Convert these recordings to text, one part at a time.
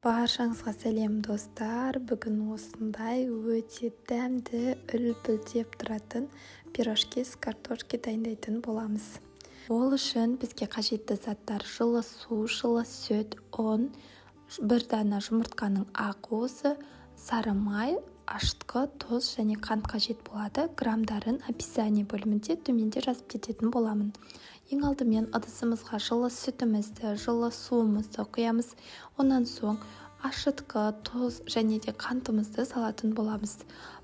Баршаңызға сәлем достар. Бүгін осындай өте дәмді, үлпілдеп тұратын пирожки с картошкой дайындайтын боламыз. Ол үшін бізге қажетті заттар: жылы су, жылы сүт, ұн, бір дана жұмыртқаның ақ уызы, сары май, ашытқы, тұз және қант қажет болады. Грамдарын описание бөлімінде төменде жазып кететін боламын. Ең алдымен ыдысымызға жылы сүтімізді, жылы суымызды құямыз. Онан соң ашытқы, тұз және де қантымызды салатын боламыз.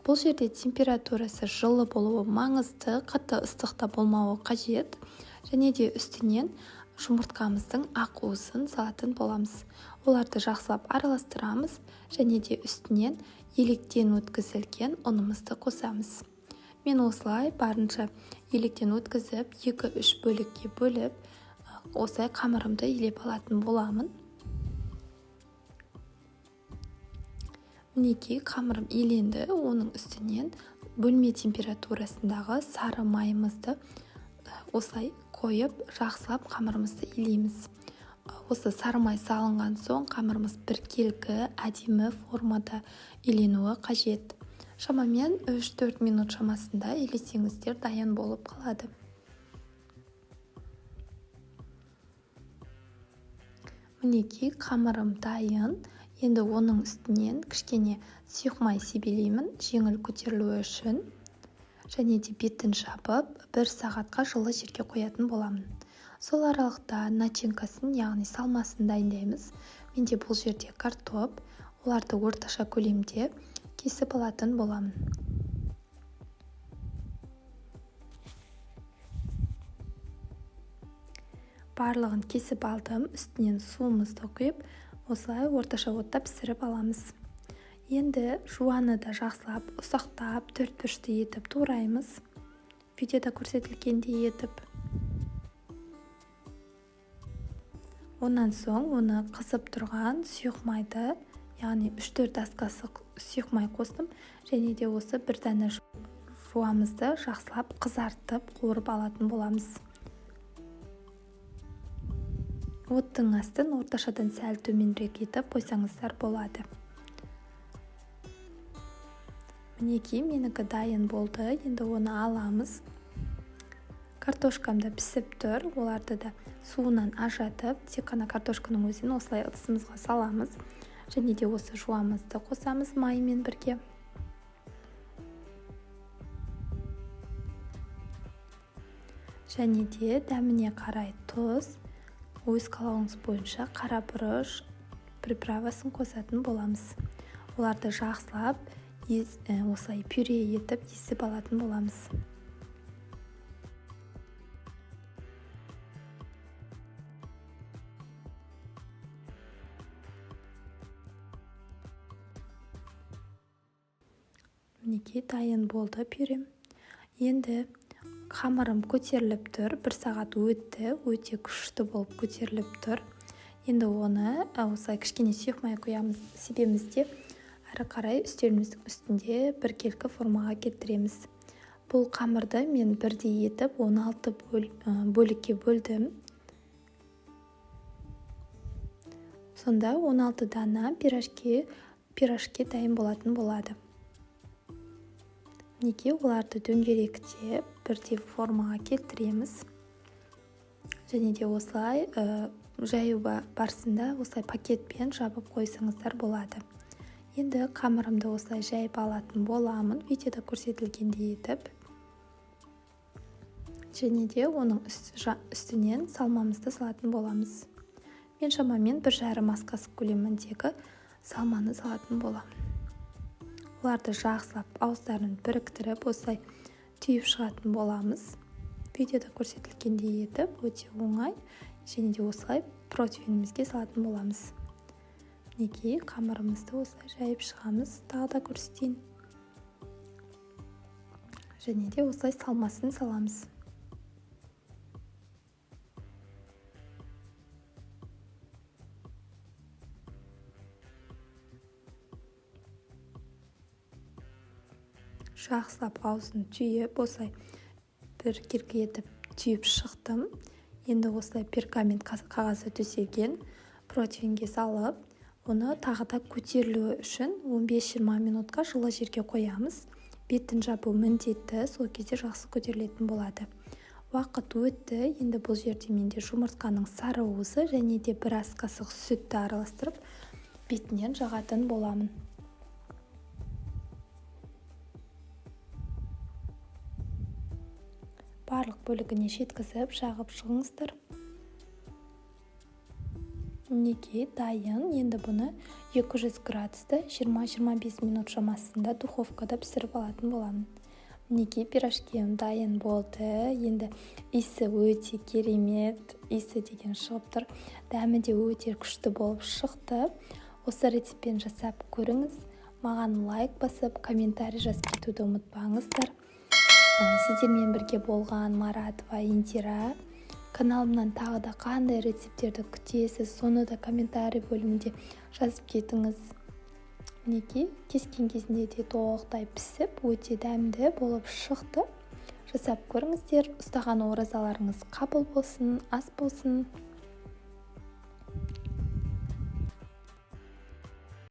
Бұл жерде температурасы жылы болуы маңызды, қатты ыстықта болмауы қажет. Және де үстінен жұмыртқамыздың ақ уызын салатын боламыз. Оларды жақсылап араластырамыз және де үстінен електен өткізілген ұнымызды қосамыз. Мен осылай барынша електен өткізіп 2-3 бөлікке бөліп, осылай қамырымды елеп алатын боламын. Мінекей қамырым еленді. Оның үстінен бөлме температурасындағы сары майымызды осылай қойып, жақсылап қамырымызды елейміз. Осы сары май салынған соң қамырымыз біркелкі, әдемі формада еленуі қажет. Шамамен 3-4 минут шамасында елесеңіздер дайын болып қалады. Мінекей қамырым дайын. Енді оның үстінен кішкене сұйық май себелеймін, жеңіл көтерілуі үшін. Және де бетін жабып, 1 сағатқа жылы жерге қоятын боламын. Сол аралықта начинкасын, яғни салмасын дайындаймыз. Менде бұл жерде картоп, оларды орташа көлемде кесіп алатын боламын. Барлығын кесіп алдым. Үстінен суымызды құйып, осылай орташа отта пісіріп аламыз. Енді жуаны да жақсылап, ұсақтап, төрт-бұрышты етіп тураймыз. Видеода көрсетілгендей етіп. Онан соң оны қызып тұрған сұйық майды, яғни 3-4 ас қасық сұйық май қостым. Және де осы бір дана жуамызды жақсылап қызартып, қуырып алатын боламыз. Оттың астын орташадан сәл төменірек етіп қойсаңыздар болады. Мінекей менікі дайын болды. Енді оны аламыз. Картошкамда пісіп тұр. Оларды да суынан ажатып, тек қана картошканың өзін осылай ыдысымызға саламыз. Және де осы жуамызды қосамыз маймен бірге. Және де дәміне қарай тұз, өз қалауыңыз бойынша қара бұрыш приправасын қосатын боламыз. Оларды жақсылап осылай пюре етіп езіп алатын боламыз. Мінекей дайын болды пюрем. Енді қамырым көтеріліп тұр. 1 сағат өтті. Өте күшті болып көтеріліп тұр. Енді оны осылай кішкене сұйық май құямыз, себеміз де әрі қарай үстеліміздің үстінде біркелкі формаға келтіреміз. Бұл қамырды мен бірдей етіп 16 бөлікке бөлдім. Сонда 16 дана пирожки дайын болатын болады. Неге оларды дөңгелектеп бірдей формаға келтіреміз. Және де осылай жаю барысында осылай пакетпен жабып қойсаңыздар болады. Енді қамырымды осылай жайып алатын боламын, видеода көрсетілгендей етіп. Және де оның үстінен салмамызды салатын боламыз. Мен шамамен 1,5 ас қасық көлеміндегі салманы салатын боламын. Оларды жақсылап ауыздарын біріктіріп, осылай түйіп шығатын боламыз. Видеода көрсетілгендей етіп, өте оңай. Және де осылай противенімізге салатын боламыз. Мінекей қамырымызды осылай жайып шығамыз. Тағы да көрсетейін. Және де осылай салмасын саламыз. Жақсылап аузын түйіп, осылай біркелкі етіп түйіп шықтым. Енді осылай пергамент қағазы төселген противенге салып, Оны тағы да көтерілуі үшін 15-20 минутқа жылы жерге қоямыз. Бетін жабу міндетті, сол кезде жақсы көтерілетін болады. Уақыт өтті, енді бұл жерде менде жұмыртқаның сары уызы және де бір ас қасық сүтті араластырып бетінен жағатын боламын. Барлық бөлігіне жеткізіп жағып шығыңыздар. Мінекей дайын. Енді бұны 200 градуста 20-25 минут шамасында духовкада пісіріп алатын боламын. Мінекей пирожкем дайын болды. Енді иісі өте керемет, иісі деген шығып тұр. Дәмі де өте күшті болып шықты. Осы рецептпен жасап көріңіз. Маған лайк басып, комментарий жазып кетуді ұмытпаңыздар. Сіздермен бірге болған Маратова Индира. Каналымнан тағы да қандай рецептерді күтесіз, соны да комментарий бөлімінде жазып кетіңіз. Мінекей кескен кезінде де толықтай пісіп, өте дәмді болып шықты. Жасап көріңіздер. Ұстаған оразаларыңыз қабыл болсын, ас болсын.